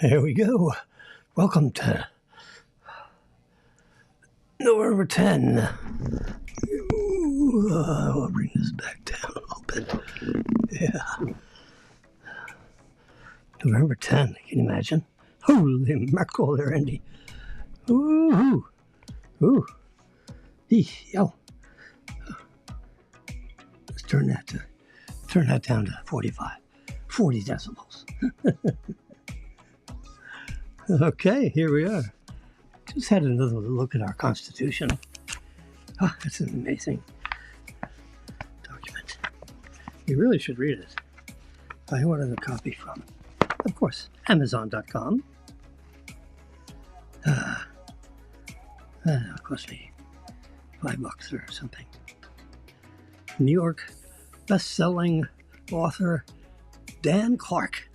Here we go. Welcome to November 10. I'll bring this back down a little bit. Yeah. November 10, can you imagine? Holy mackerel there, Andy. Ooh. Ooh. Yo. Let's turn that down to 45. 40 decibels. Okay, here we are. Just had another look at our Constitution. Oh, it's an amazing document. You really should read it. I ordered a copy from, of course, Amazon.com. It cost me $5 or something. New York best-selling author Dan Clark.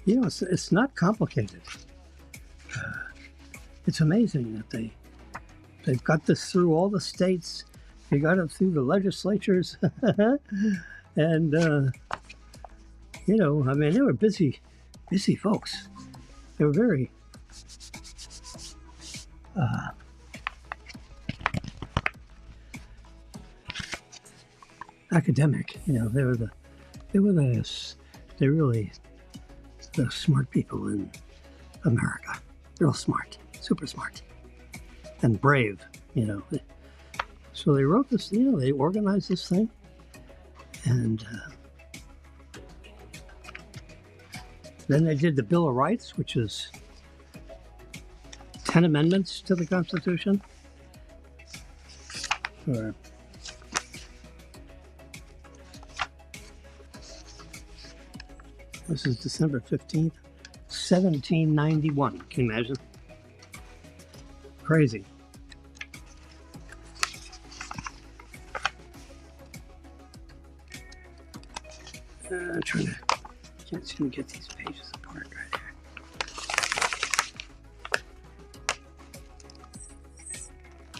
It's not complicated. It's amazing that they've got this through all the states. They got it through the legislatures, and they were busy folks. They were very academic. They really the smart people in America. They're all smart, super smart, and brave. So they wrote this. They organized this thing, and then they did the Bill of Rights, which is 10 amendments to the Constitution. This is December 15th, 1791. Can you imagine? Crazy. I'm trying to can't seem to get these pages apart right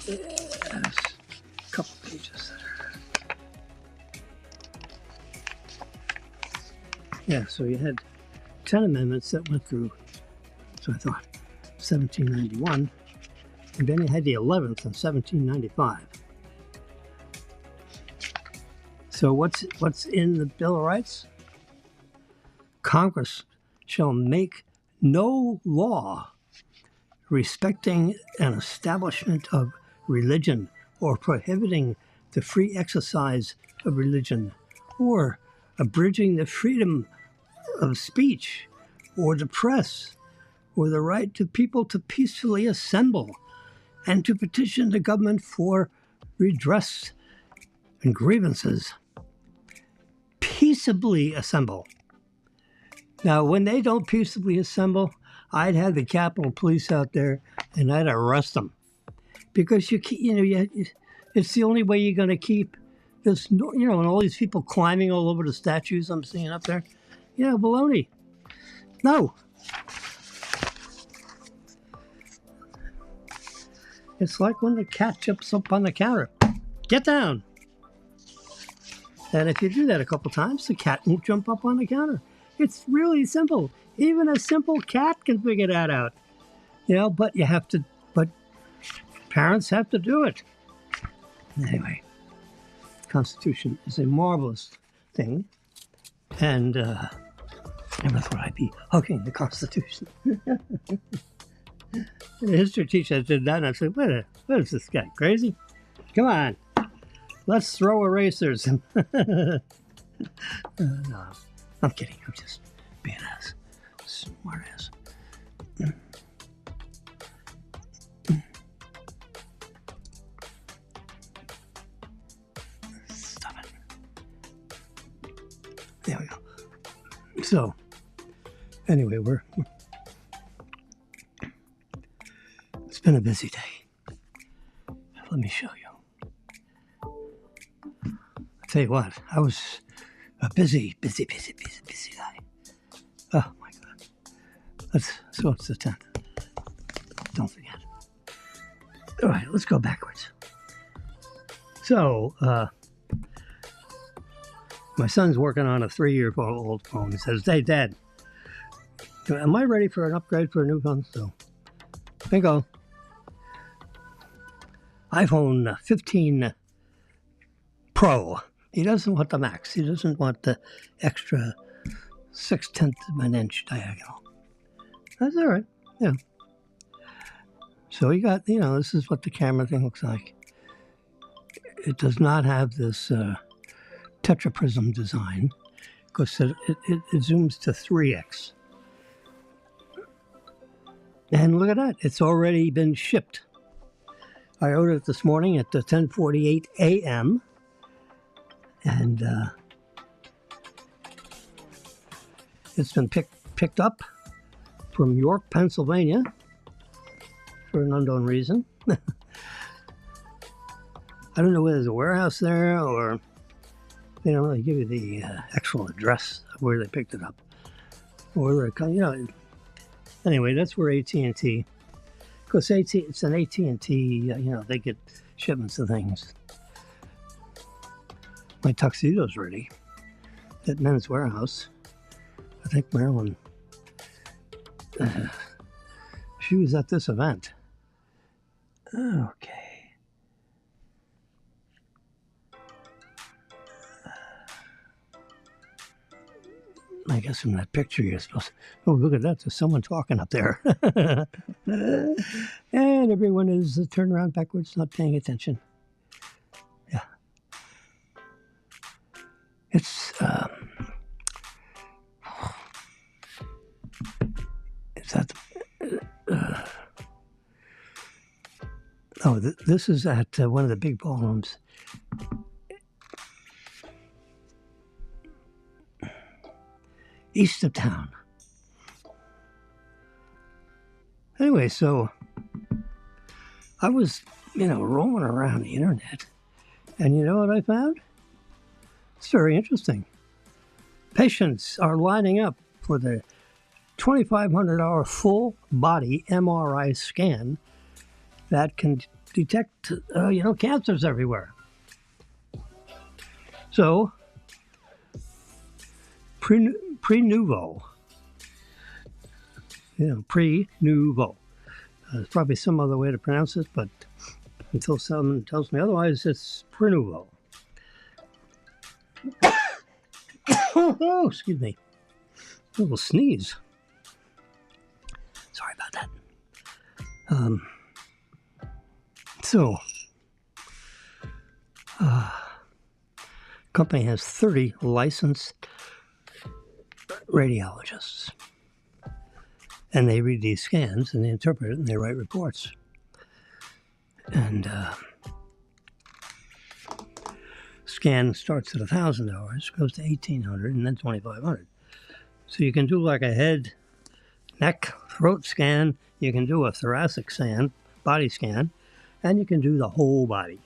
here. There's a couple pages that are. Yeah, so you had 10 amendments that went through, so I thought, 1791, and then you had the 11th in 1795. So what's in the Bill of Rights? Congress shall make no law respecting an establishment of religion or prohibiting the free exercise of religion or abridging the freedom of speech or the press or the right to people to peacefully assemble and to petition the government for redress and grievances. Peaceably assemble. Now, when they don't peaceably assemble, I'd have the Capitol Police out there and I'd arrest them, because it's the only way you're going to keep this. And all these people climbing all over the statues I'm seeing up there. Yeah, baloney. No. It's like when the cat jumps up on the counter. Get down. And if you do that a couple times, the cat won't jump up on the counter. It's really simple. Even a simple cat can figure that out. But parents have to do it. Anyway, the Constitution is a marvelous thing. And never thought I'd be hugging the Constitution. The history teacher did that, and I said, what is this guy, crazy? Come on. Let's throw erasers. No, I'm kidding. I'm just being a smart ass. Stop it. There we go. So, anyway, it's been a busy day. Let me show you. I'll tell you what, I was a busy guy. Oh my God. So it's the 10th. Don't forget. All right, let's go backwards. So, my son's working on a 3-year-old phone. He says, "Hey, Dad, am I ready for an upgrade for a new phone?" So, bingo. iPhone 15 Pro. He doesn't want the Max. He doesn't want the extra 6/10 of an inch diagonal. That's all right. Yeah. So he got, this is what the camera thing looks like. It does not have this tetraprism design because it zooms to 3x. And look at that. It's already been shipped. I ordered it this morning at 10:48 a.m. And it's been picked up from York, Pennsylvania, for an unknown reason. I don't know whether there's a warehouse there or they don't really give you the actual address of where they picked it up. Or they're, anyway, that's where AT&T, because it's an AT&T, they get shipments of things. My tuxedo's ready at Men's Warehouse. I think Marilyn, she was at this event. Okay. I guess from that picture you're supposed to, oh, look at that, there's someone talking up there. And everyone is turned around backwards, not paying attention. Yeah. It's, is that, this is at one of the big ballrooms. East of town. Anyway, so I was, roaming around the internet, and you know what I found? It's very interesting. Patients are lining up for the $2,500 full body MRI scan that can detect, cancers everywhere. So, pre-nouveau. Pre-nouveau. There's probably some other way to pronounce it, but until someone tells me otherwise, it's pre-nouveau. Oh, excuse me. A little sneeze. Sorry about that. Company has 30 licensed radiologists, and they read these scans and they interpret it and they write reports. And scan starts at $1,000, goes to $1,800, and then $2,500. So you can do like a head, neck, throat scan. You can do a thoracic scan, body scan, and you can do the whole body,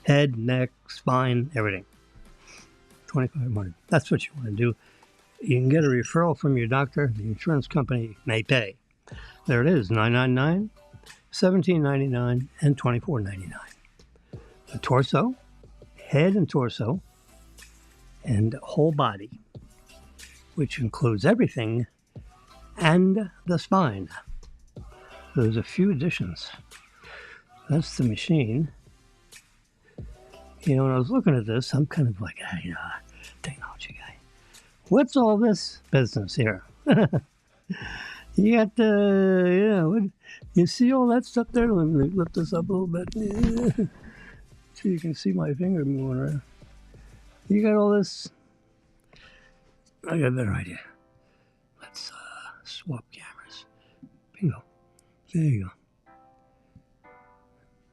head, neck, spine, everything. $2,500. That's what you want to do. You can get a referral from your doctor. The insurance company may pay. There it is, $999, $1,799, and $2,499. The torso, head and torso, and whole body, which includes everything, and the spine. There's a few additions. That's the machine. When I was looking at this, I'm kind of like, technology guy. What's all this business here? You got you see all that stuff there? Let me lift this up a little bit. So you can see my finger moving around. You got all this. I got a better idea. Let's swap cameras. Bingo. There you go.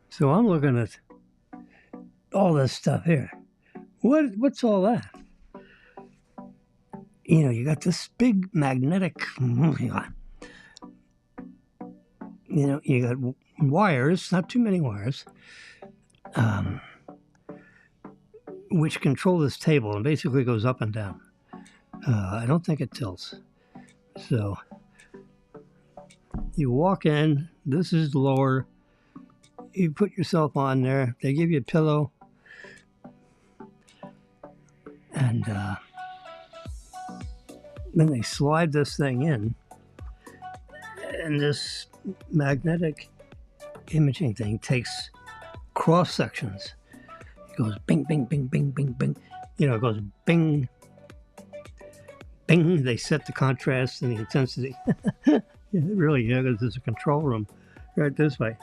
So I'm looking at all this stuff here. What's all that? you got this big magnetic, you got wires, not too many wires, which control this table and basically goes up and down. I don't think it tilts. So you walk in, this is lower, you put yourself on there, they give you a pillow, and then they slide this thing in, and this magnetic imaging thing takes cross sections. It goes bing, bing, bing, bing, bing, bing. It goes bing, bing. They set the contrast and the intensity. Really, because there's a control room right this way.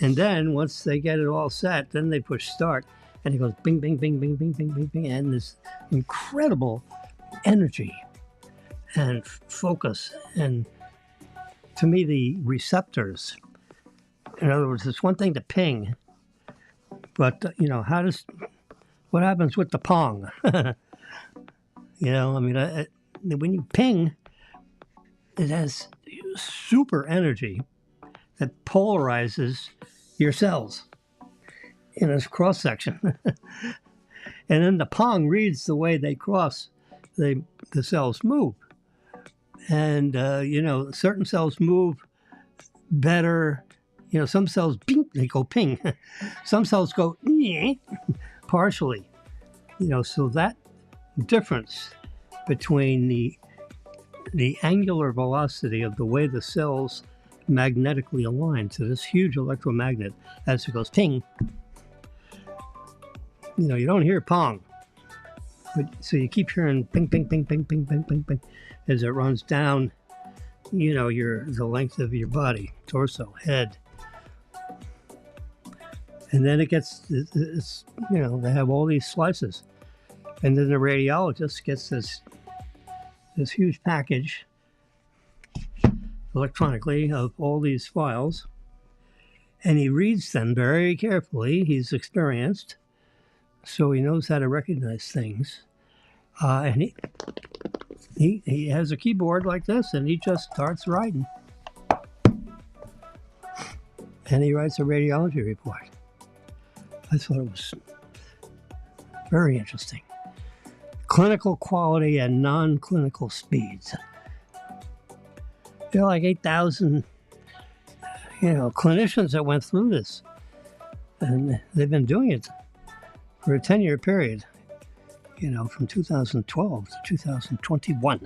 And then once they get it all set, then they push start, and it goes bing, bing, bing, bing, bing, bing, bing, bing, and this incredible energy and focus. And to me, the receptors, in other words, it's one thing to ping, but what happens with the pong? When you ping, it has super energy that polarizes your cells in its cross section. And then the pong reads the way they cross, the cells move. And, certain cells move better. Some cells, bing, they go ping. Some cells go partially. So that difference between the angular velocity of the way the cells magnetically align to this huge electromagnet as it goes ping. You don't hear pong. So you keep hearing ping, ping, ping, ping, ping, ping, ping, ping as it runs down, the length of your body, torso, head. And then it gets, they have all these slices. And then the radiologist gets this huge package electronically of all these files, and he reads them very carefully. He's experienced, so he knows how to recognize things. And he has a keyboard like this, and he just starts writing. And he writes a radiology report. I thought it was very interesting. Clinical quality and non-clinical speeds. There are like 8,000, clinicians that went through this, and they've been doing it for a 10-year period, from 2012 to 2021,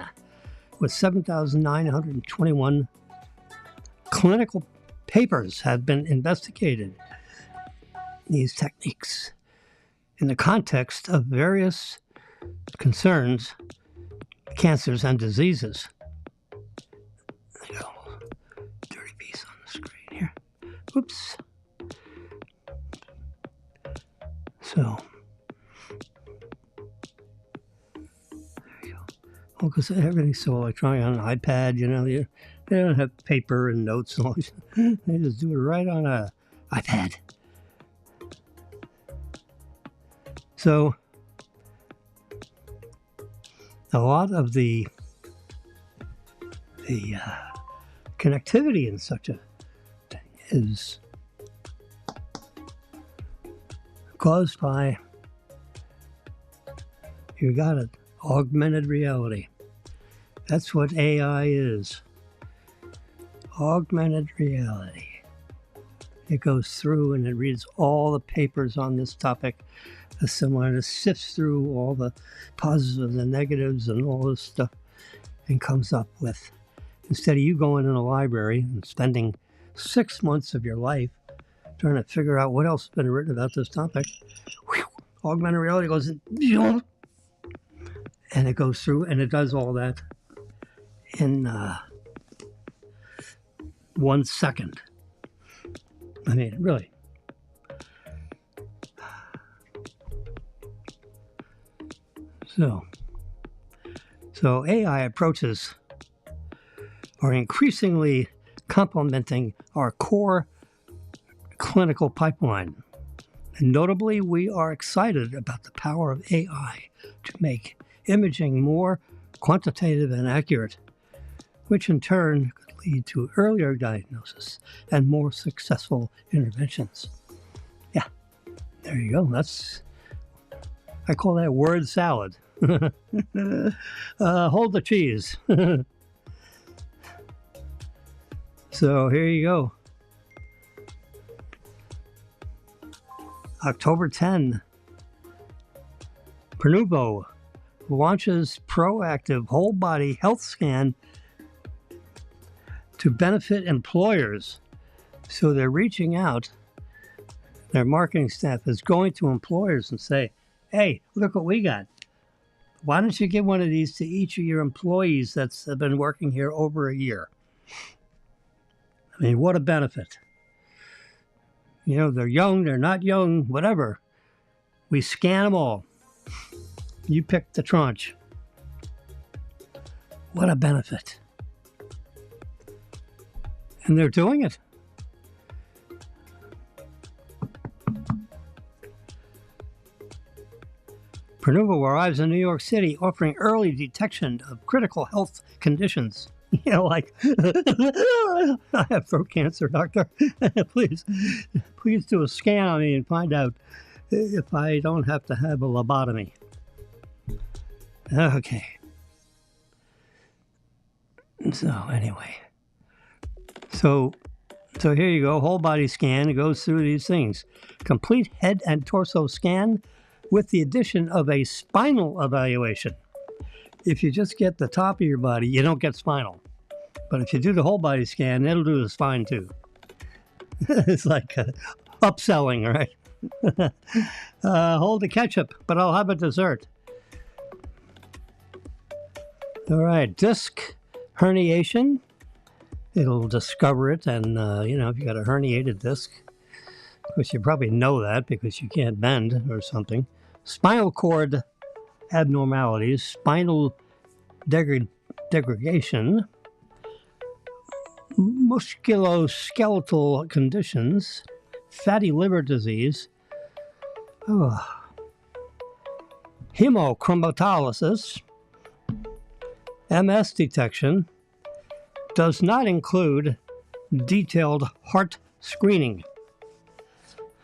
with 7,921 clinical papers have been investigated. These techniques in the context of various concerns, cancers, and diseases. I got a little dirty piece on the screen here. Oops. So, there you go. Well, because everything's so electronic on an iPad, they don't have paper and notes and all this. They just do it right on a iPad. So, a lot of the connectivity in such a thing is caused by, you got it, augmented reality. That's what AI is. Augmented reality. It goes through and it reads all the papers on this topic, and it sifts through all the positives and negatives and all this stuff, and comes up with, instead of you going in a library and spending 6 months of your life trying to figure out what else has been written about this topic, augmented reality goes in, and it goes through and it does all that in 1 second. I mean, really. So AI approaches are increasingly complementing our core clinical pipeline. And notably, we are excited about the power of AI to make imaging more quantitative and accurate, which in turn could lead to earlier diagnosis and more successful interventions. Yeah, there you go. I call that word salad. Hold the cheese. So here you go. October 10, Pronuvo launches proactive whole body health scan to benefit employers. So they're reaching out, their marketing staff is going to employers and say, hey, look what we got. Why don't you give one of these to each of your employees that's been working here over a year? I mean, what a benefit. You know, they're young, they're not young, whatever. We scan them all. You pick the tranche. What a benefit. And they're doing it. Pronuvo arrives in New York City offering early detection of critical health conditions. You know, like, I have throat cancer, doctor. Please do a scan on me and find out if I don't have to have a lobotomy. Okay. So anyway, so here you go. Whole body scan. It goes through these things. Complete head and torso scan with the addition of a spinal evaluation. If you just get the top of your body, you don't get spinal. But if you do the whole body scan, it'll do the spine too. It's like upselling, right? Hold the ketchup, but I'll have a dessert. All right, disc herniation. It'll discover it, and you know, if you got a herniated disc, which you probably know that because you can't bend or something. Spinal cord abnormalities, spinal degradation, musculoskeletal conditions, fatty liver disease, hemochromatolysis, MS detection, does not include detailed heart screening.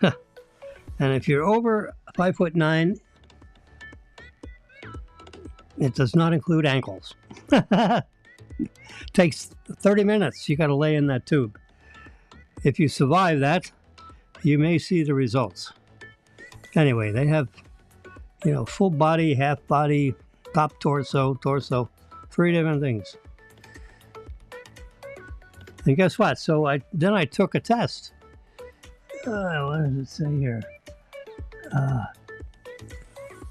And if you're over 5'9", it does not include ankles. Takes 30 minutes. You got to lay in that tube. If you survive that, you may see the results. Anyway, they have, you know, full body, half body, top torso, 3 different things. And guess what? So I took a test. What does it say here?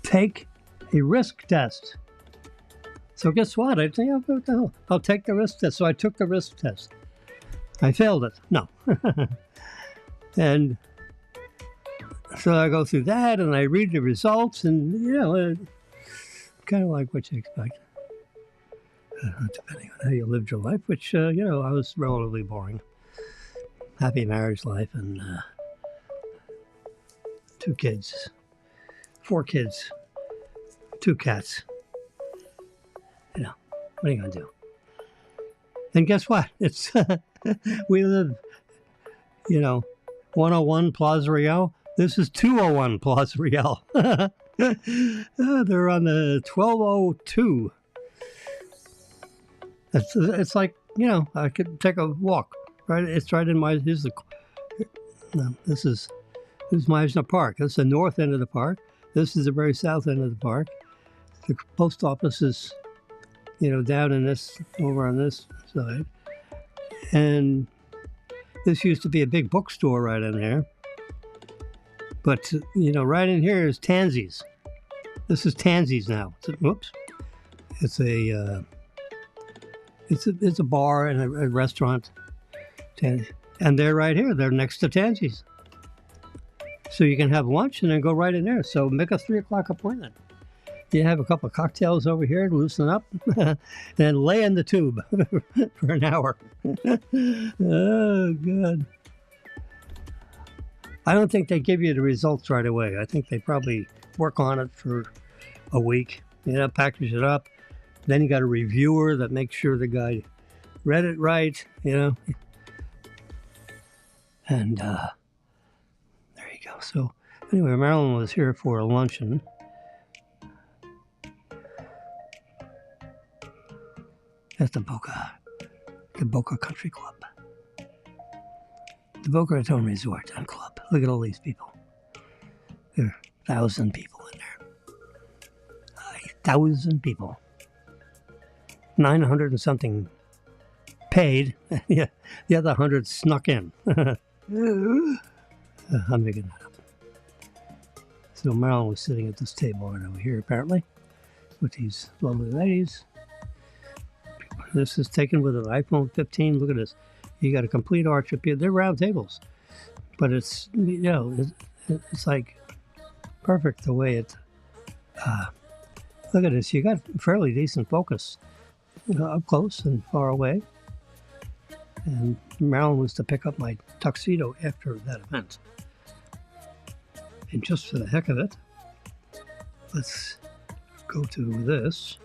Take a risk test. So guess what? I think, what the hell? I'll take the risk test. So I took the risk test. I failed it. No. And so I go through that and I read the results, and you know, kind of like what you expect. Depending on how you lived your life, which, you know, I was relatively boring. Happy marriage life and 2 kids, 4 kids, 2 cats. You know, what are you going to do? And guess what? It's we live, you know, 101 Plaza Real. This is 201 Plaza Real. They're on the 1202. It's like, you know, I could take a walk. Right, it's right in my. This is Meisner Park. That's the north end of the park. This is the very south end of the park. The post office is, you know, down in this, over on this side. And this used to be a big bookstore right in there. But, you know, right in here is Tansy's. This is Tansy's now. Whoops. It's a bar and a restaurant. And they're right here. They're next to Tansy's. So you can have lunch and then go right in there. So make a 3 o'clock appointment. You have a couple of cocktails over here to loosen up, and lay in the tube for an hour. Oh, good. I don't think they give you the results right away. I think they probably work on it for a week, package it up. Then you got a reviewer that makes sure the guy read it right, And there you go. So anyway, Marilyn was here for a luncheon. At the Boca Country Club. The Boca Raton Resort and Club. Look at all these people. There are 1,000 people in there. 1,000 people. 900 and something paid. Yeah, the other 100 snuck in. I'm making that up. So Marilyn was sitting at this table right over here, apparently, with these lovely ladies. This is taken with an iPhone 15. Look at this. You got a complete arch up here. They're round tables, but it's it's like perfect the way it. Look at this. You got fairly decent focus, up close and far away. And Marilyn was to pick up my tuxedo after that event. And just for the heck of it, let's go to this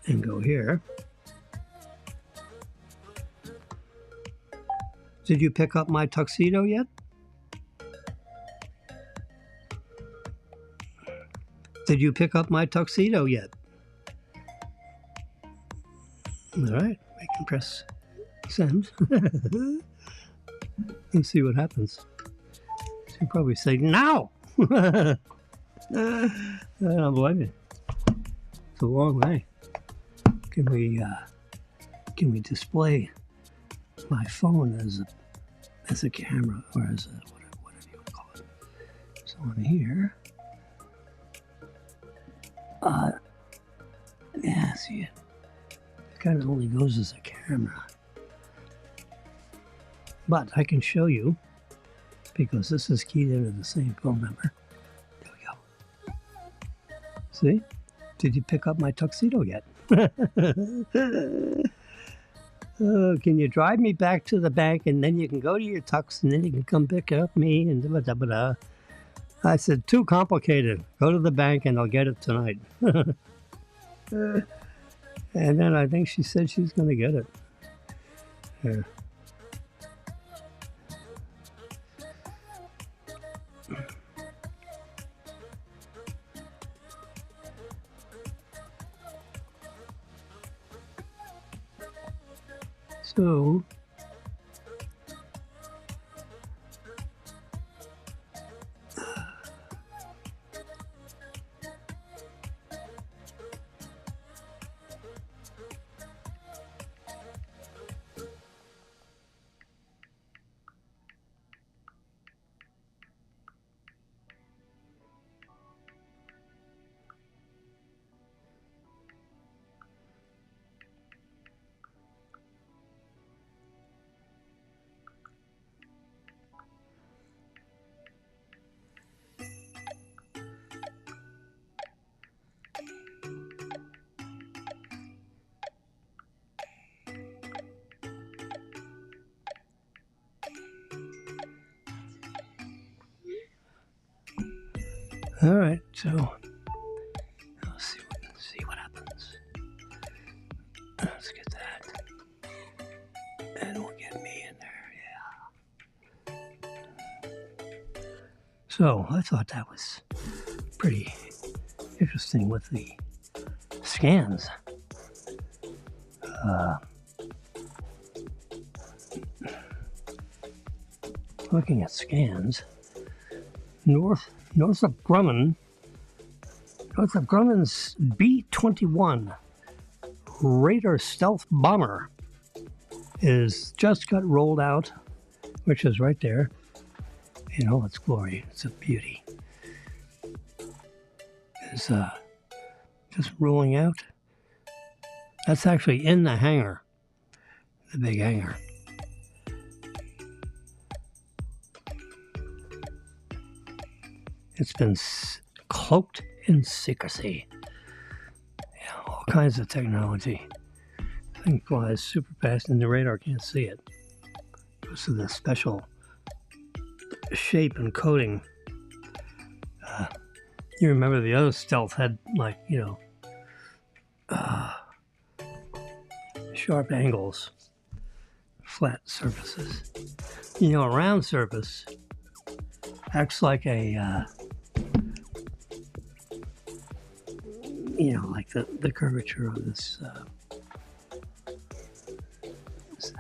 and go here. Did you pick up my tuxedo yet? Did you pick up my tuxedo yet? All right, we can press send. Let's see what happens. She'll probably say, no! I don't blame you. It's a long way. Can we display my phone as a camera, or as a whatever you would call it? So on here, yeah, see it kind of only goes as a camera, but I can show you because this is keyed into the same phone number. There we go. See? Did you pick up my tuxedo yet? Can you drive me back to the bank, and then you can go to your tux, and then you can come pick up me, and da-da-da-da. I said, too complicated. Go to the bank, and I'll get it tonight. And then I think she said she's going to get it. Here. So, all right, so let's see what happens. Let's get that. And we'll get me in there, yeah. So I thought that was pretty interesting with the scans. Looking at scans, north of Grumman's B-21 Raider stealth bomber is just got rolled out, which is right there in all its glory. It's a beauty. It's just rolling out. That's actually in the hangar, the big hangar. It's been cloaked in secrecy. Yeah, all kinds of technology. The thing flies super fast and the radar can't see it. Because of the special shape and coating You remember the other stealth had, like, sharp angles, flat surfaces. A round surface acts like a, like the curvature of this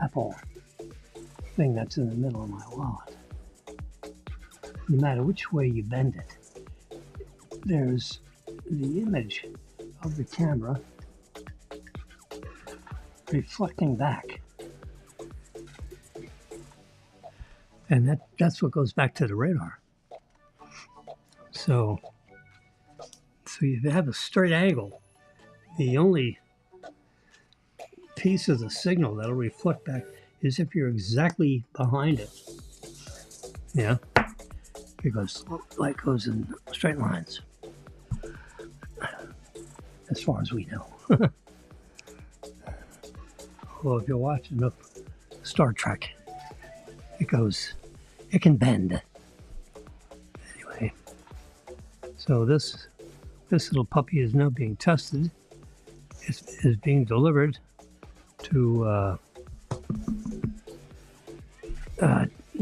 apple thing that's in the middle of my wallet. No matter which way you bend it, there's the image of the camera reflecting back. And that's what goes back to the radar. So you have a straight angle. The only piece of the signal that'll reflect back is if you're exactly behind it. Yeah, because light goes in straight lines, as far as we know. Well, if you watch enough Star Trek, it can bend. Anyway, so this little puppy is now being tested. Is being delivered to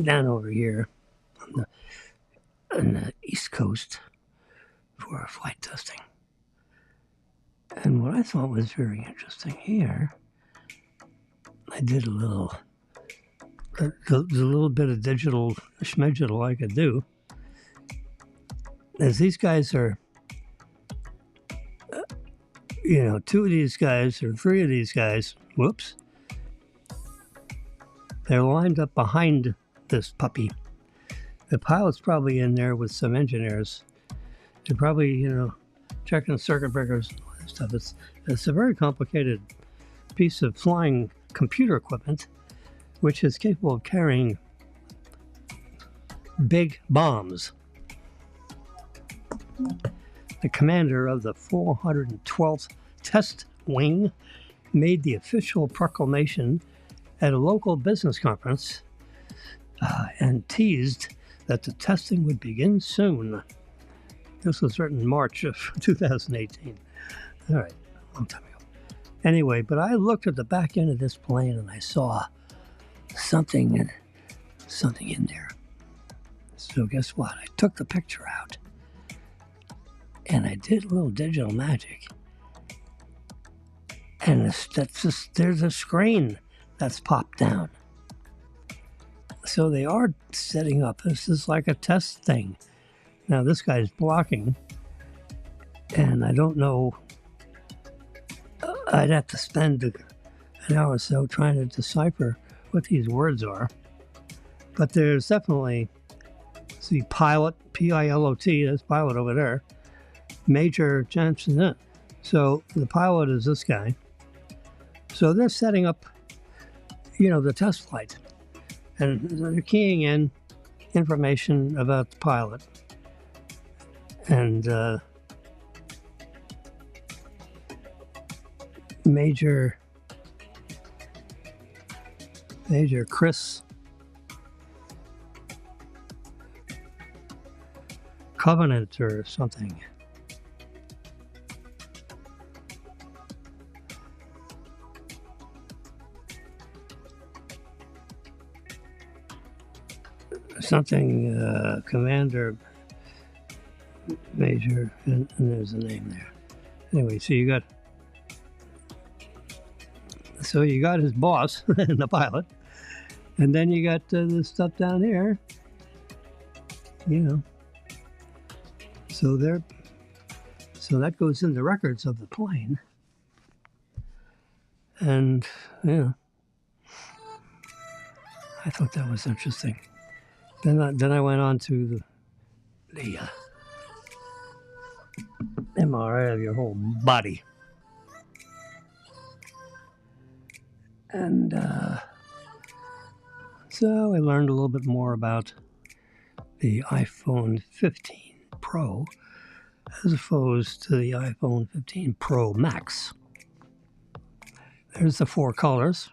down over here on the East Coast for flight testing. And what I thought was very interesting here, I did a little bit of digital schmedigital I could do, is these guys are, two of these guys or three of these guys, whoops, they're lined up behind this puppy. The pilot's probably in there with some engineers. They're probably, checking circuit breakers and all that stuff. It's a very complicated piece of flying computer equipment, which is capable of carrying big bombs. The commander of the 412th Test Wing made the official proclamation at a local business conference and teased that the testing would begin soon. This was written in March of 2018. All right, a long time ago. Anyway, but I looked at the back end of this plane and I saw something in there. So guess what? I took the picture out and I did a little digital magic. And there's a screen that's popped down. So they are setting up. This is like a test thing. Now this guy's blocking, and I don't know. I'd have to spend an hour or so trying to decipher what these words are. But there's definitely, see, pilot, P-I-L-O-T, there's pilot over there. Major Johnson. So the pilot is this guy. So they're setting up, the test flight. And they're keying in information about the pilot. And Major Chris Covenant or something. Commander, Major, and there's a name there. Anyway, so you got his boss and the pilot, and then you got this stuff down here, So that goes in the records of the plane, and I thought that was interesting. Then I went on to the MRI of your whole body. And so I learned a little bit more about the iPhone 15 Pro as opposed to the iPhone 15 Pro Max. There's the four colors: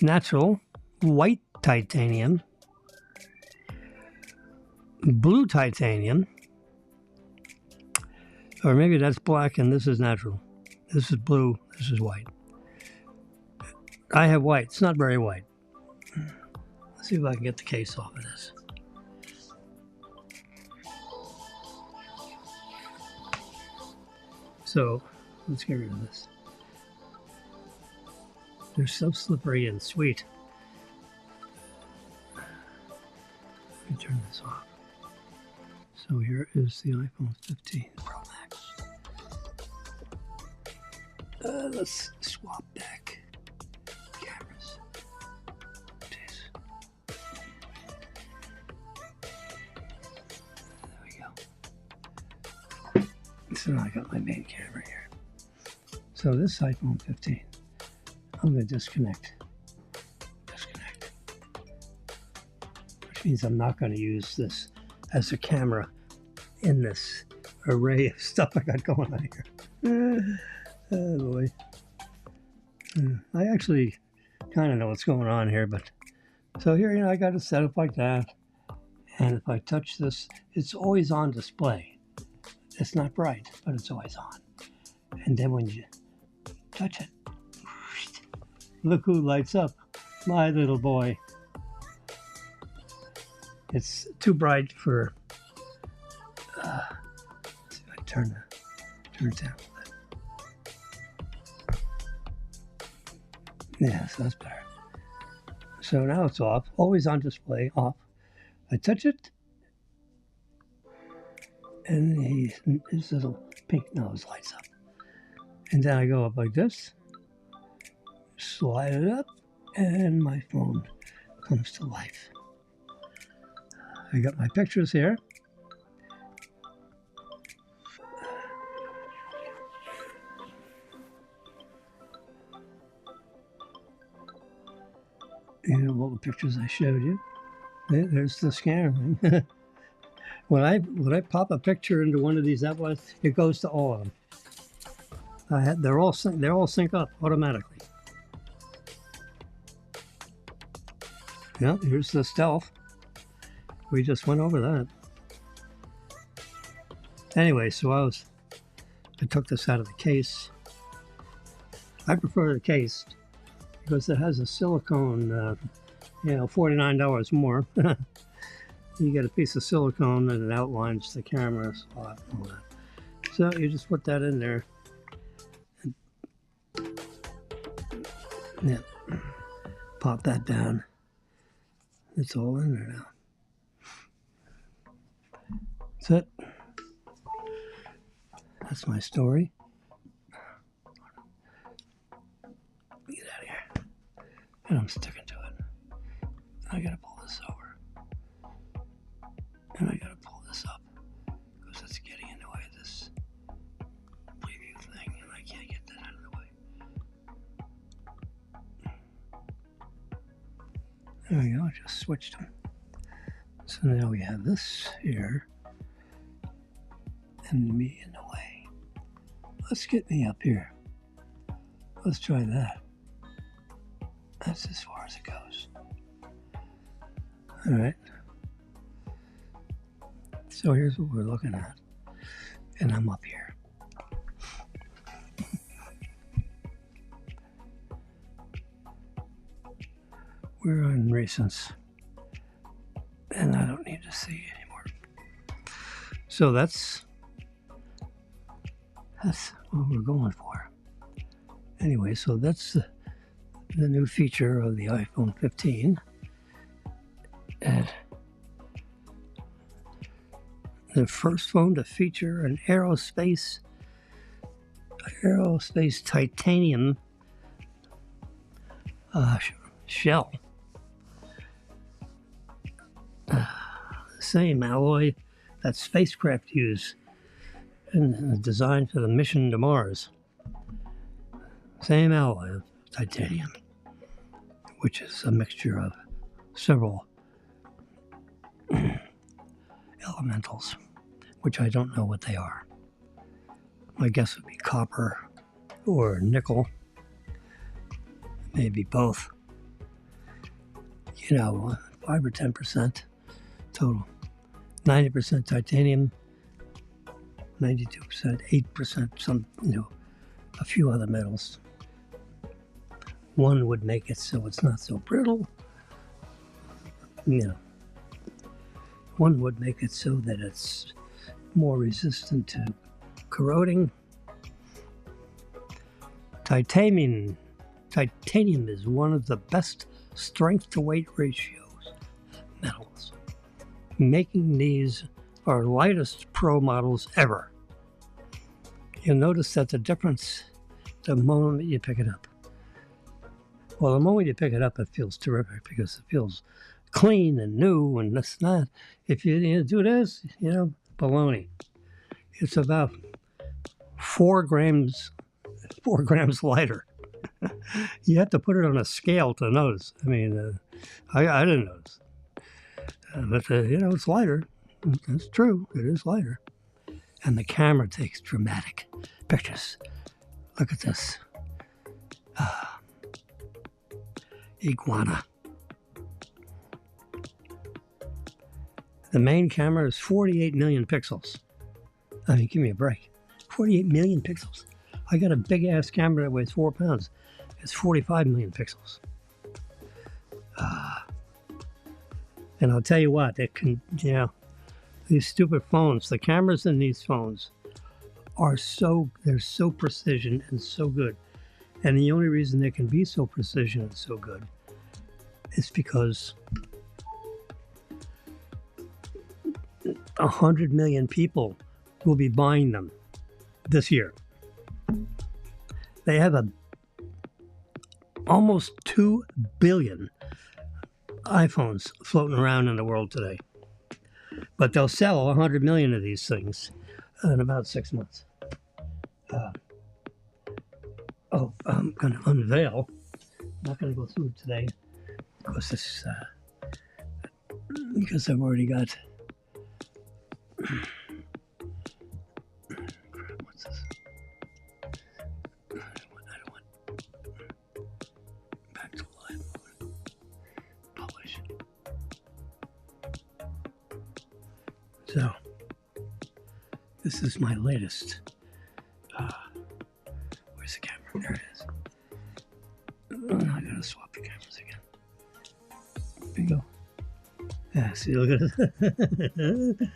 natural, white titanium, blue titanium, Or maybe that's black and this is natural. This is blue, this is white. I have white. It's not very white. Let's see if I can get the case off of this. So let's get rid of this. They're so slippery and sweet. Let me turn this off. So here is the iPhone 15 Pro Max. Let's swap back cameras. Jeez. There we go. So now I got my main camera here. So this iPhone 15, I'm going to disconnect. Which means I'm not going to use this as a camera in this array of stuff I got going on here. Oh boy. I actually kind of know what's going on here, but so here, I got it set up like that. And if I touch this, it's always on display. It's not bright, but it's always on. And then when you touch it, look who lights up. My little boy. It's too bright for, let's see if I turn it down. Yeah, so that's better. So now it's off, always on display, off. I touch it, and his little pink nose lights up. And then I go up like this, slide it up, and my phone comes to life. I got my pictures here. All the pictures I showed you. There's the scanner thing. when I pop a picture into one of these apps, it goes to all of them. They're all sync up automatically. Yeah, here's the stealth. We just went over that. Anyway, so I took this out of the case. I prefer the case because it has a silicone, $49 more. You get a piece of silicone and it outlines the camera slot and all that. So you just put that in there. And, yeah, pop that down. It's all in there now. That's it. That's my story. Get out of here. And I'm sticking to it. I gotta pull this over. And I gotta pull this up. Because it's getting in the way of this preview thing. And I can't get that out of the way. There we go. I just switched them. So now we have this here. And me in the way. Let's get me up here. Let's try that. That's as far as it goes. All right. So here's what we're looking at. And I'm up here. We're on Raisins. And I don't need to see anymore. So that's what we're going for. Anyway, so that's the new feature of the iPhone 15. And the first phone to feature an aerospace titanium shell. Same alloy that spacecraft use and designed for the mission to Mars. Same alloy of titanium, which is a mixture of several elementals, which I don't know what they are. My guess would be copper or nickel, maybe both. 5 or 10% total. 90% titanium, 92%, 8%, some, a few other metals. One would make it so it's not so brittle. One would make it so that it's more resistant to corroding. Titanium is one of the best strength to weight ratios metals, making these our lightest pro models ever. You'll notice that the difference the moment you pick it up. Well, the moment you pick it up, it feels terrific because it feels clean and new and this and that. If you do this, baloney. It's about 4 grams lighter. You have to put it on a scale to notice. I mean, I didn't notice. But, it's lighter. That's true. It is lighter. And the camera takes dramatic pictures. Look at this. Iguana. The main camera is 48 million pixels. I mean, give me a break. 48 million pixels. I got a big-ass camera that weighs 4 pounds. It's 45 million pixels. And I'll tell you what, it can, these stupid phones, the cameras in these phones they're so precision and so good. And the only reason they can be so precision and so good is because 100 million people will be buying them this year. They have almost 2 billion iPhones floating around in the world today. But they'll sell 100 million of these things in about 6 months. I'm going to unveil. I'm not going to go through it today because I've already got. What's this? I don't want back to live mode. Publish. So, this is my latest. Where's the camera? There it is. I gotta swap the cameras again. There you go. Yeah, see, look at it.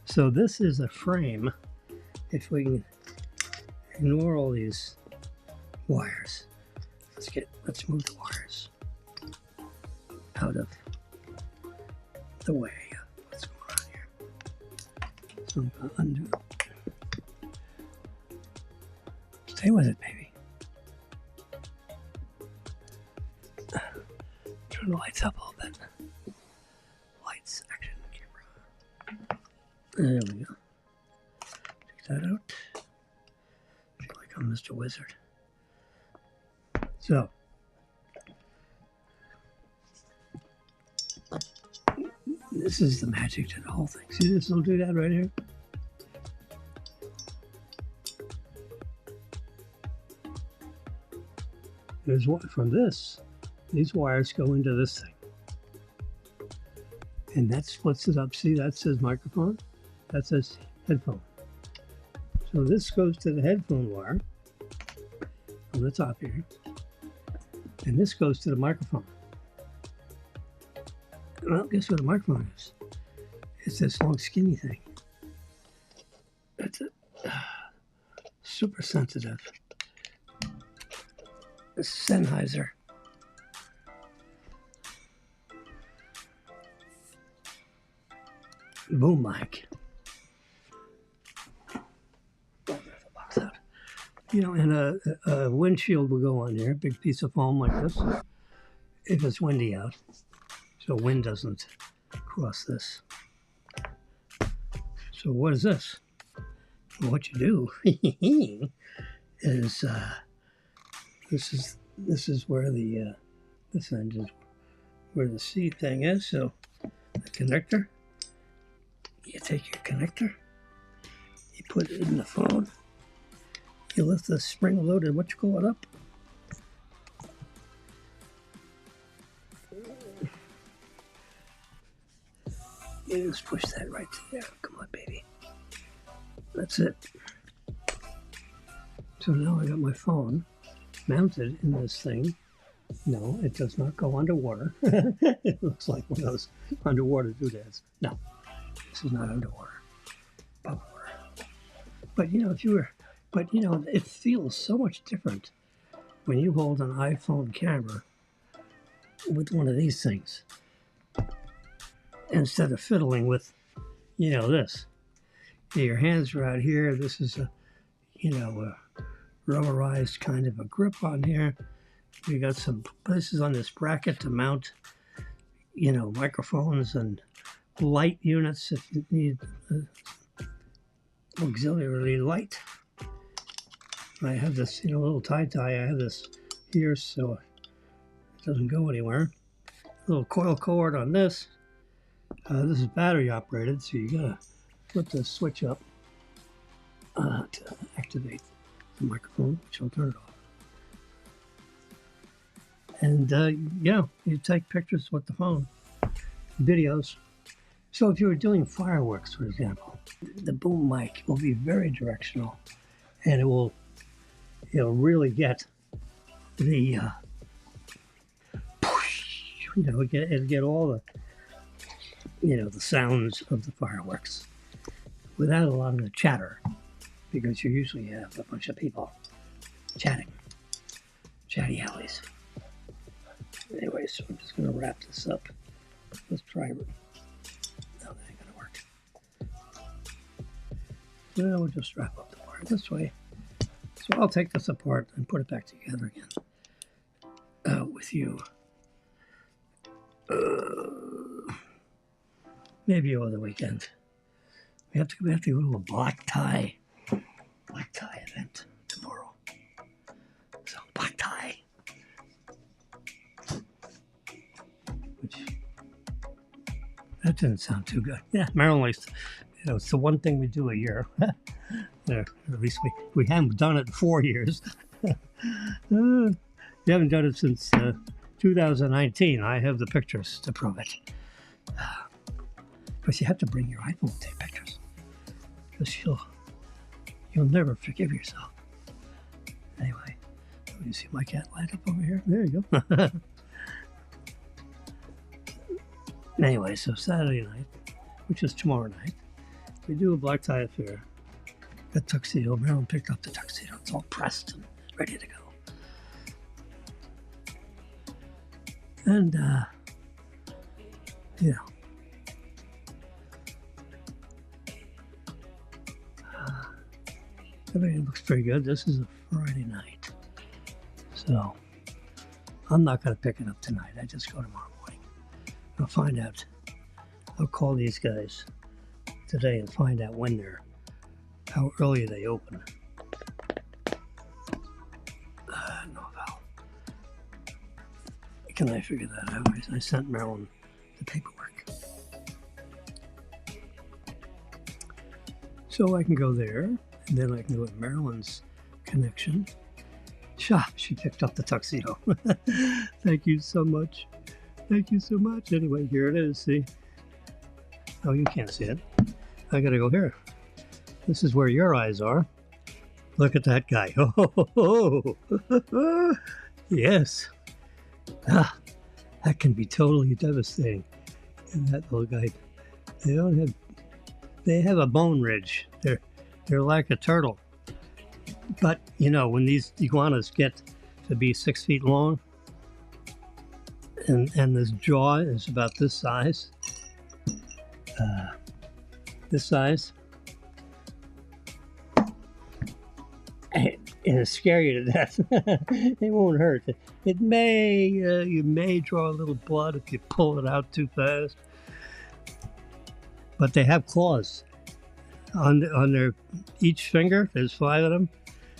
So this is a frame. If we can ignore all these wires, let's move the wires out of the way. What's going on here? So I'm gonna undo it. Stay with it, baby. Turn the lights up a little bit. Lights, action, camera. There we go. Check that out. I feel like I'm Mr. Wizard. So, this is the magic to the whole thing. See this little doodad right here? There's one from this. These wires go into this thing. And that splits it up. See, that says microphone. That says headphone. So this goes to the headphone wire on the top here. And this goes to the microphone. Well, guess what a microphone is? It's this long skinny thing. That's it. Super sensitive. A Sennheiser. Boom mic. Box out. And a windshield will go on here, big piece of foam like this, if it's windy out, so wind doesn't cross this. So what is this? What you do is this is where this end is where the C thing is. So the connector. You take your connector, you put it in the phone, you lift the spring-loaded, up, You just push that right there. Come on, baby. That's it. So now I got my phone mounted in this thing. No, it does not go underwater. It looks like one of those underwater doodads. No, this is not underwater. Above water. But it feels so much different when you hold an iPhone camera with one of these things instead of fiddling with, this. Your hands are out here. This is a rubberized kind of a grip on here. We got some places on this bracket to mount, microphones and light units if you need auxiliary light. I have this, little tie. I have this here so it doesn't go anywhere. A little coil cord on this. This is battery operated, so you gotta flip the switch up to activate the microphone, which I'll turn it off. And you take pictures with the phone, videos. So if you were doing fireworks, for example, the boom mic will be very directional, and it'll really get the it'll get all the the sounds of the fireworks without a lot of the chatter, because you usually have a bunch of people chatty alleys. Anyway, so I'm just going to wrap this up. Let's try it. No, that ain't going to work. Well, we'll just wrap up the wire this way. So I'll take this apart and put it back together again with you. Maybe over the weekend. We have to go to a black tie event tomorrow. So black tie. That didn't sound too good. Yeah, Maryland likes, it's the one thing we do a year. At least we haven't done it in 4 years. We haven't done it since 2019. I have the pictures to prove it. Because you have to bring your iPhone to take pictures. Because you'll never forgive yourself. Anyway, you see my cat light up over here? There you go. Anyway, so Saturday night, which is tomorrow night, we do a black tie affair. That tuxedo, Marilyn picked up the tuxedo. It's all pressed and ready to go. And, everything looks pretty good. This is a Friday night. So, I'm not going to pick it up tonight. I just go tomorrow morning. I'll find out. I'll call these guys today and find out how early they open. No, Val. Can I figure that out? I sent Marilyn the paperwork. So I can go there, and then I can go to Marilyn's connection. She picked up the tuxedo. Thank you so much. Thank you so much. Anyway, here it is, see? Oh, you can't see it. I gotta go here. This is where your eyes are. Look at that guy. Oh, yes. That can be totally devastating. And that little guy, they have a bone ridge. They're like a turtle. But, when these iguanas get to be 6 feet long, and this jaw is about this size, and it'll scare you to death. It won't hurt. You may draw a little blood if you pull it out too fast. But they have claws on their each finger. There's 5 of them.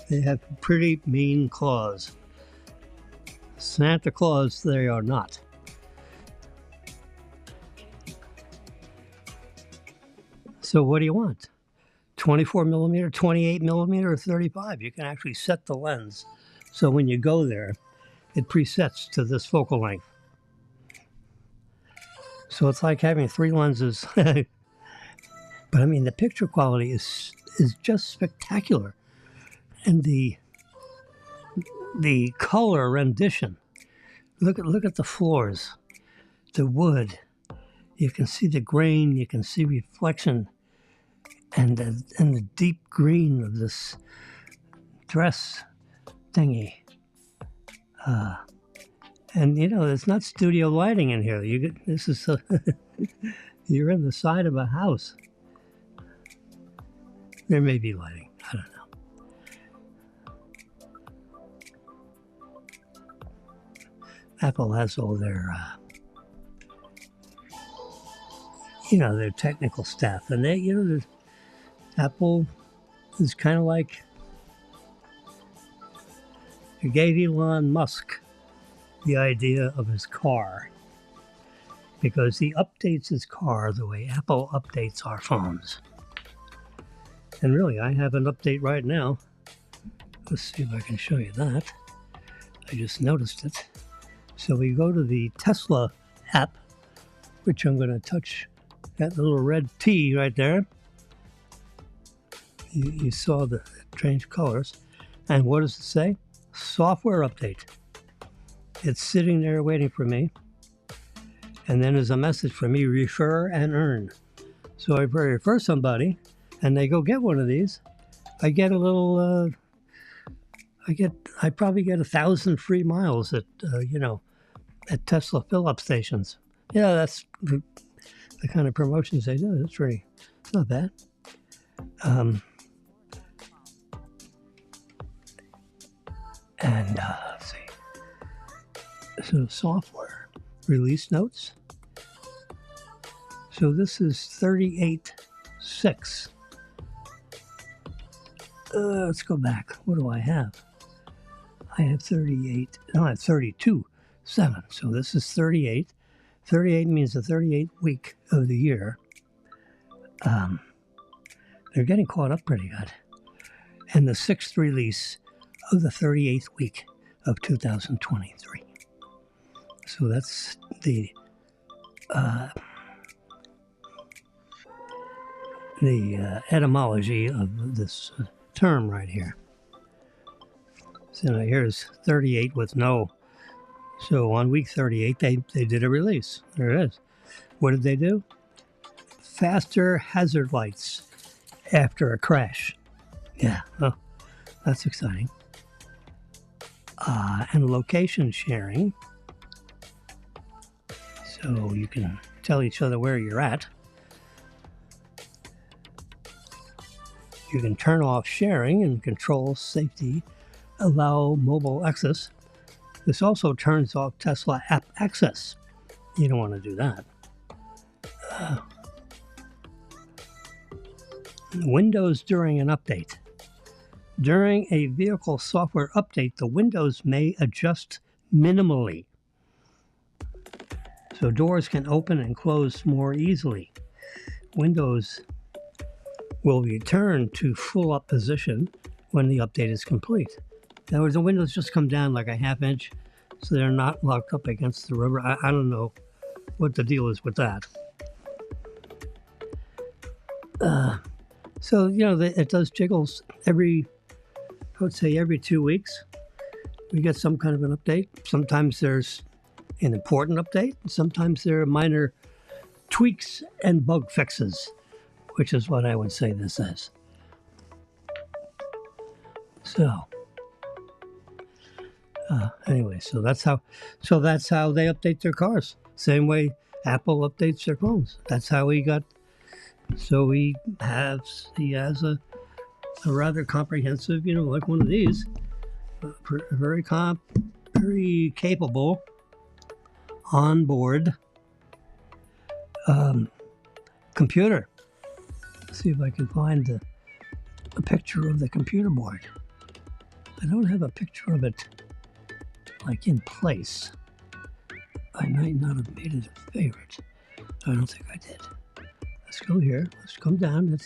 They have pretty mean claws. Santa Claus, they are not. So what do you want? 24 millimeter, 28 millimeter, or 35? You can actually set the lens. So when you go there, it presets to this focal length. So it's like having 3 lenses. But I mean, the picture quality is just spectacular. And the color rendition. Look at the floors, the wood. You can see the grain, you can see reflection, and the deep green of this dress thingy. And you know, it's not studio lighting in here. This is you're in the side of a house. There may be lighting. I don't know. Apple has all their, their technical staff, and Apple is kind of like it gave Elon Musk the idea of his car, because he updates his car the way Apple updates our phones. And really, I have an update right now. Let's see if I can show you that. I just noticed it. So we go to the Tesla app, which I'm going to touch that little red T right there. You saw the strange colors. And what does it say? Software update. It's sitting there waiting for me. And then there's a message for me, refer and earn. So if I refer somebody and they go get one of these, I get a little, I probably get 1,000 free miles at Tesla fill-up stations. Yeah, that's the kind of promotions they do. It's not bad. Let's see. So software, release notes. So this is 38.6. Let's go back. What do I have? I have 38. No, I have 32.7. So this is 38. 38 means the 38th week of the year. They're getting caught up pretty good. And the 6th release of the 38th week of 2023. So that's the etymology of this term right here. So now here's 38 with no. So on week 38, they did a release. There it is. What did they do? Faster hazard lights after a crash. Yeah, well, that's exciting. And location sharing. So you can tell each other where you're at. You can turn off sharing and control safety, allow mobile access. This also turns off Tesla app access. You don't want to do that. Windows during an update. During a vehicle software update, the windows may adjust minimally. So doors can open and close more easily. Windows will return to full up position when the update is complete. In other words, the windows just come down like a half inch, so they're not locked up against the rubber. I don't know what the deal is with that. So, it does jiggles every 2 weeks. We get some kind of an update. Sometimes there's an important update. Sometimes there are minor tweaks and bug fixes, which is what I would say this is. So, anyway, so that's how they update their cars. Same way Apple updates their phones. That's how he got. So he has a rather comprehensive, like one of these, very capable onboard computer. Let's see if I can find a picture of the computer board. I don't have a picture of it like in place. I might not have made it a favorite. I don't think I did. Let's go here. Let's come down.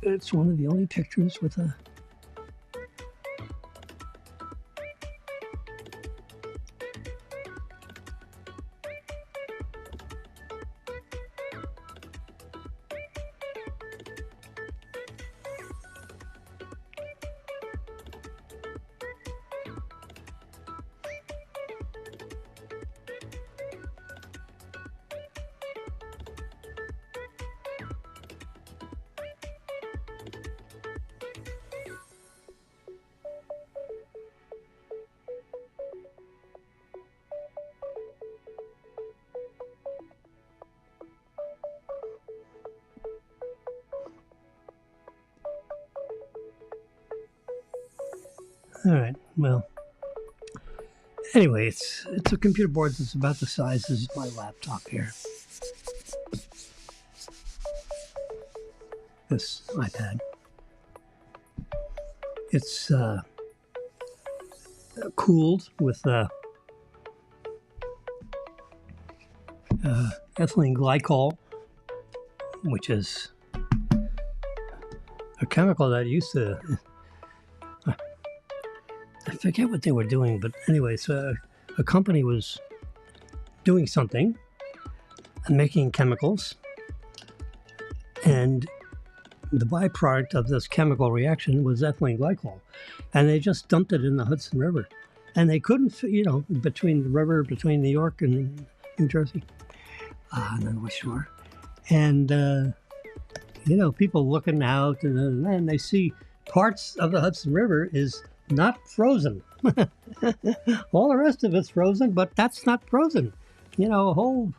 It's one of the only pictures with a. All right. Well, anyway, it's a computer board that's about the size as my laptop here. This iPad. It's cooled with ethylene glycol, which is a chemical that used to, I forget what they were doing, but anyway, so a company was doing something and making chemicals, and the byproduct of this chemical reaction was ethylene glycol, and they just dumped it in the Hudson River, and they couldn't, between the river, between New York and New Jersey, on the North Shore, and people looking out, and then they see parts of the Hudson River is not frozen. All the rest of it's frozen, but that's not frozen. A whole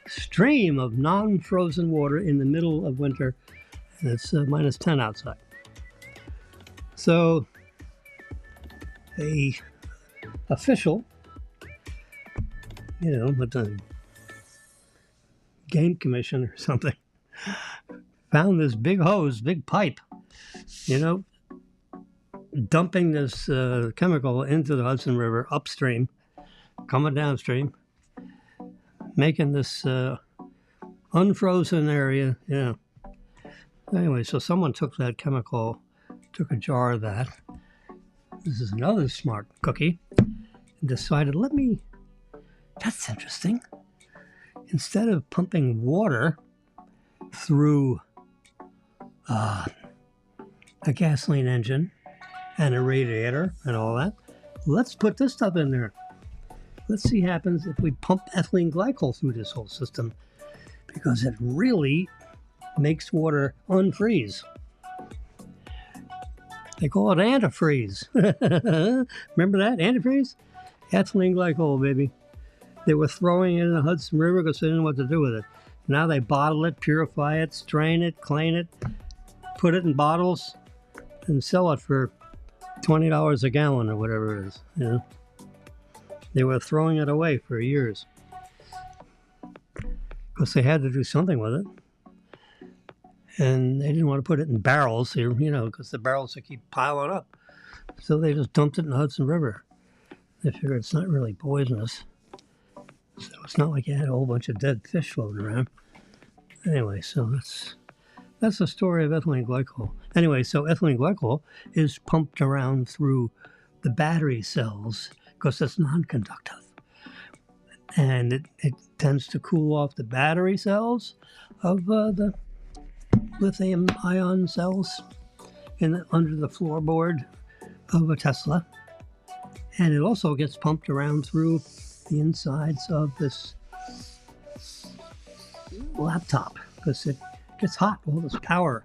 stream of non-frozen water in the middle of winter. And it's minus 10 outside. So a official, with the game commission or something, found this big hose, big pipe, dumping this chemical into the Hudson River upstream, coming downstream, making this unfrozen area, Anyway, so someone took that chemical, took a jar of that. This is another smart cookie, and decided, that's interesting. Instead of pumping water through a gasoline engine and a radiator and all that, let's put this stuff in there. Let's see what happens if we pump ethylene glycol through this whole system, because it really makes water unfreeze. They call it antifreeze. Remember that? Antifreeze? Ethylene glycol, baby. They were throwing it in the Hudson River because they didn't know what to do with it. Now they bottle it, purify it, strain it, clean it, put it in bottles, and sell it for $20 a gallon or whatever it is. They were throwing it away for years because they had to do something with it. And they didn't want to put it in barrels here, because the barrels would keep piling up. So they just dumped it in the Hudson River. They figured it's not really poisonous. So it's not like you had a whole bunch of dead fish floating around. Anyway, so that's the story of ethylene glycol. Anyway, so ethylene glycol is pumped around through the battery cells because it's non-conductive. And it tends to cool off the battery cells of the lithium-ion cells under the floorboard of a Tesla. And it also gets pumped around through the insides of this laptop because it gets hot, all this power,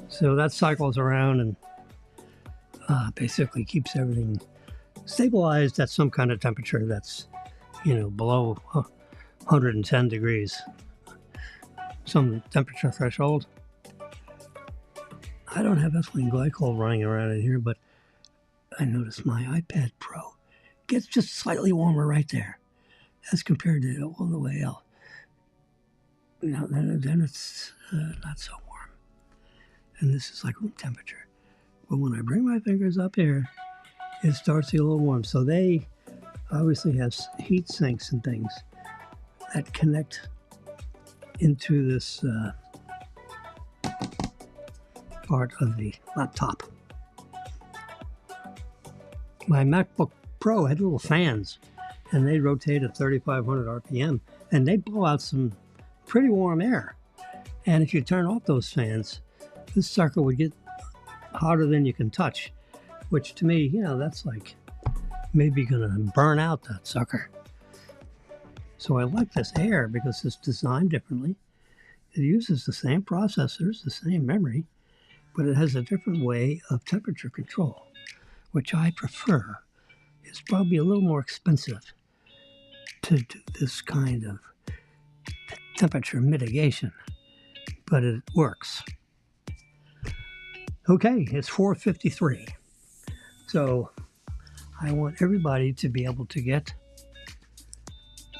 So that cycles around and basically keeps everything stabilized at some kind of temperature that's, below 110 degrees, some temperature threshold. I don't have ethylene glycol running around in here, but I noticed my iPad Pro gets just slightly warmer right there as compared to all the way else. Then it's not so warm. And this is like room temperature. But when I bring my fingers up here, it starts to get a little warm. So they obviously have heat sinks and things that connect into this part of the laptop. My MacBook Pro had little fans, and they rotate at 3,500 RPM, and they blow out some pretty warm air. And if you turn off those fans, this sucker would get hotter than you can touch, which to me, that's like maybe gonna burn out that sucker. So I like this air because it's designed differently. It uses the same processors, the same memory, but it has a different way of temperature control, which I prefer. It's probably a little more expensive to do this kind of temperature mitigation, but it works. Okay, it's 4:53. So I want everybody to be able to get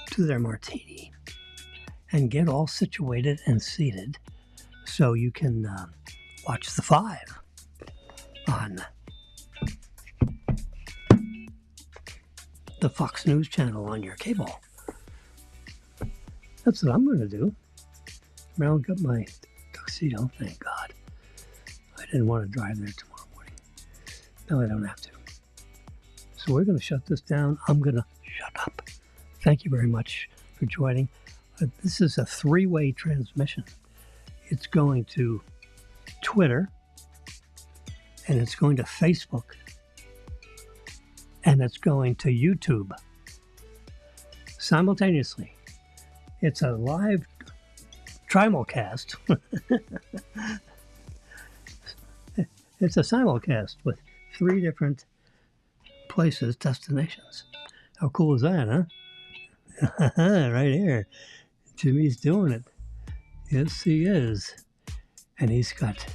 to their martini and get all situated and seated so you can watch the 5 on the Fox News channel on your cable. That's what I'm going to do. Now I've got my tuxedo, thank God. I didn't want to drive there tomorrow morning. No, I don't have to. So we're going to shut this down. I'm going to shut up. Thank you very much for joining. This is a 3-way transmission. It's going to Twitter, and it's going to Facebook, and it's going to YouTube simultaneously. It's a live trimulcast. It's a simulcast with 3 different places, destinations. How cool is that, huh? Right here. Jimmy's doing it. Yes, he is. And he's got,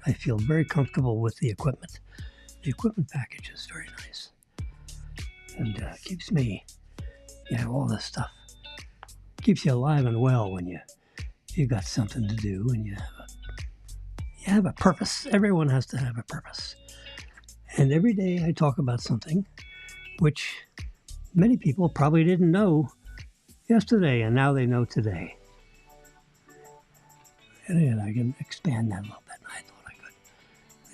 I feel very comfortable with the equipment. The equipment package is very nice. And keeps me, all this stuff. Keeps you alive and well when you got something to do and you have a purpose. Everyone has to have a purpose. And every day I talk about something which many people probably didn't know yesterday, and now they know today. And I can expand that a little bit. I thought I could.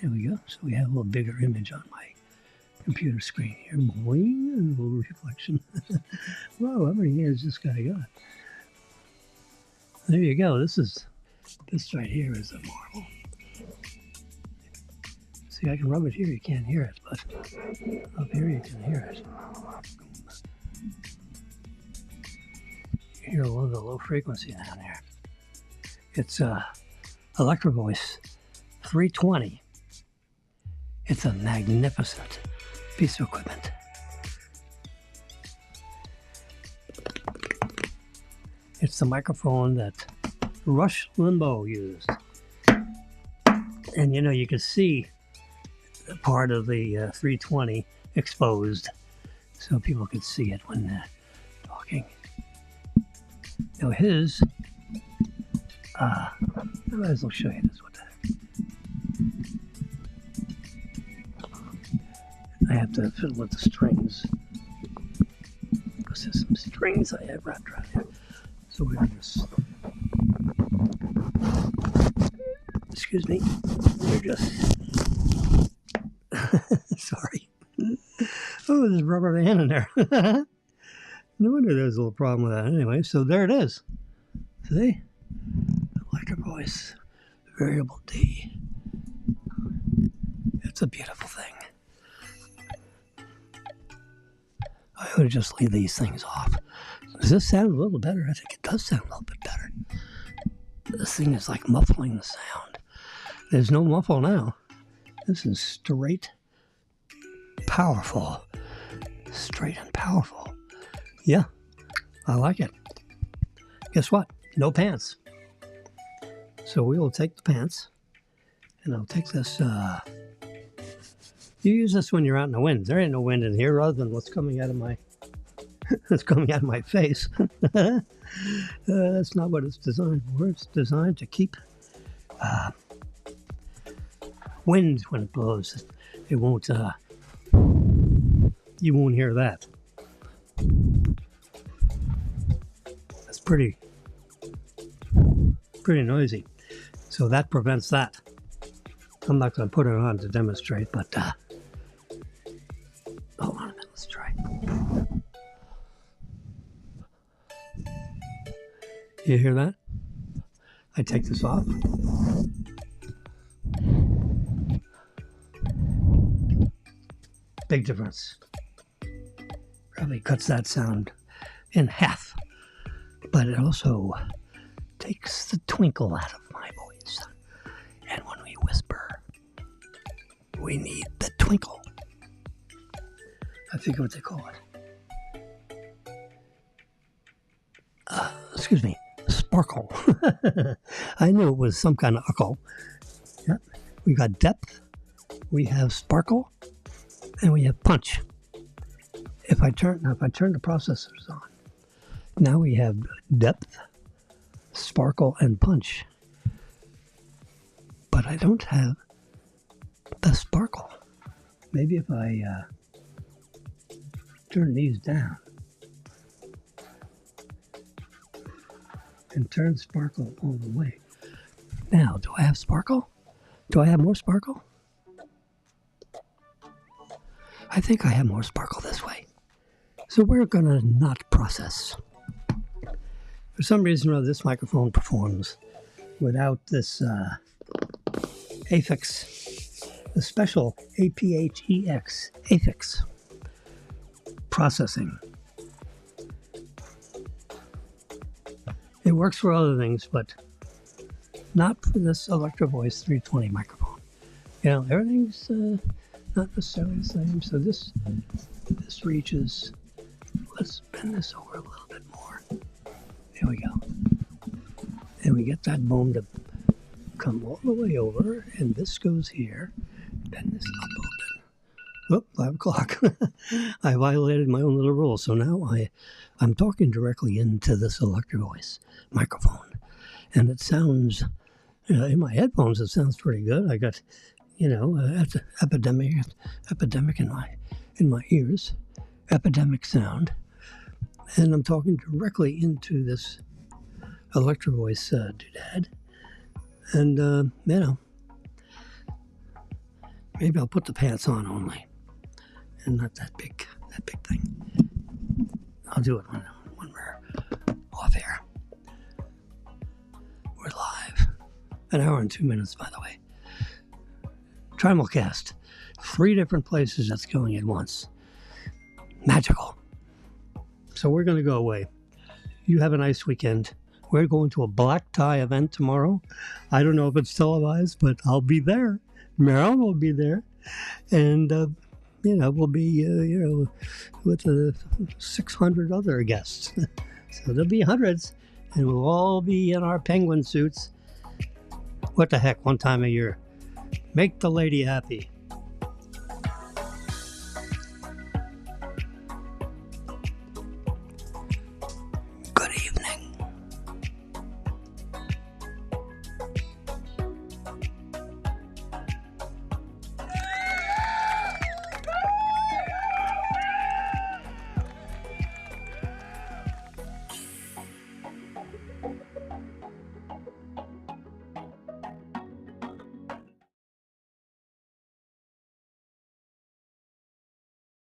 There we go. So we have a little bigger image on my computer screen here. Boing, and a little reflection. Whoa, how many hands this guy got? There you go. This right here is a marvel. See, I can rub it here. You can't hear it, but up here you can hear it. You hear a little bit of low frequency down there. It's Electro Voice 320. It's a magnificent piece of equipment. It's the microphone that Rush Limbaugh used. And you can see part of the 320 exposed so people could see it when talking. Now his, I might as well show you this. What the heck? I have to fiddle with the strings because there's some strings I have wrapped around here. So we're going to just, excuse me, we're just, sorry. Oh, there's a rubber band in there. No wonder there's a little problem with that. Anyway, so there it is. See? Electric Voice, variable D. It's a beautiful thing. I ought to just leave these things off. Does this sound a little better? I think it does sound a little bit better. This thing is like muffling the sound. There's no muffle now. This is straight, powerful. Straight and powerful. Yeah, I like it. Guess what? No pants. So we will take the pants, and I'll take this. You use this when you're out in the wind. There ain't no wind in here other than what's coming out of my that's coming out of my face. That's not what it's designed for. It's designed to keep wind when it blows. It won't. You won't hear that. That's pretty noisy. So that prevents that. I'm not going to put it on to demonstrate, but hold on a minute. Let's try. You hear that? I take this off. Big difference. Probably cuts that sound in half. But it also takes the twinkle out of my voice. And when we whisper, we need the twinkle. I forget what they call it. Excuse me, sparkle. I knew it was some kind of uckle. We got depth, we have sparkle, and we have punch. If I turn the processors on, now we have depth, sparkle, and punch. But I don't have the sparkle. Maybe if I turn these down and turn sparkle all the way. Now, do I have sparkle? Do I have more sparkle? I think I have more sparkle this way. So we're going to not process. For some reason or other, this microphone performs without this affix, the special APHEX, affix processing. It works for other things, but not for this Electro Voice 320 microphone. You know, everything's not necessarily the same. So this reaches, let's bend this over a little bit more. There we go. And we get that boom to come all the way over, and this goes here. Bend this up a little bit. Oh, 5 o'clock. I violated my own little rule. So now I'm talking directly into this Electro Voice microphone. And it sounds, in my headphones, it sounds pretty good. I got, epidemic in my ears, epidemic sound. And I'm talking directly into this Electro Voice doodad. And, maybe I'll put the pants on only, and not that big thing. I'll do it when we're off air. We're live. An hour and 2 minutes, by the way. Trimulcast. 3 different places that's going at once. Magical. So we're going to go away. You have a nice weekend. We're going to a black tie event tomorrow. I don't know if it's televised, but I'll be there. Marilyn will be there. And, we'll be, with 600 other guests. So there'll be hundreds. And we'll all be in our penguin suits. What the heck, one time a year. Make the lady happy.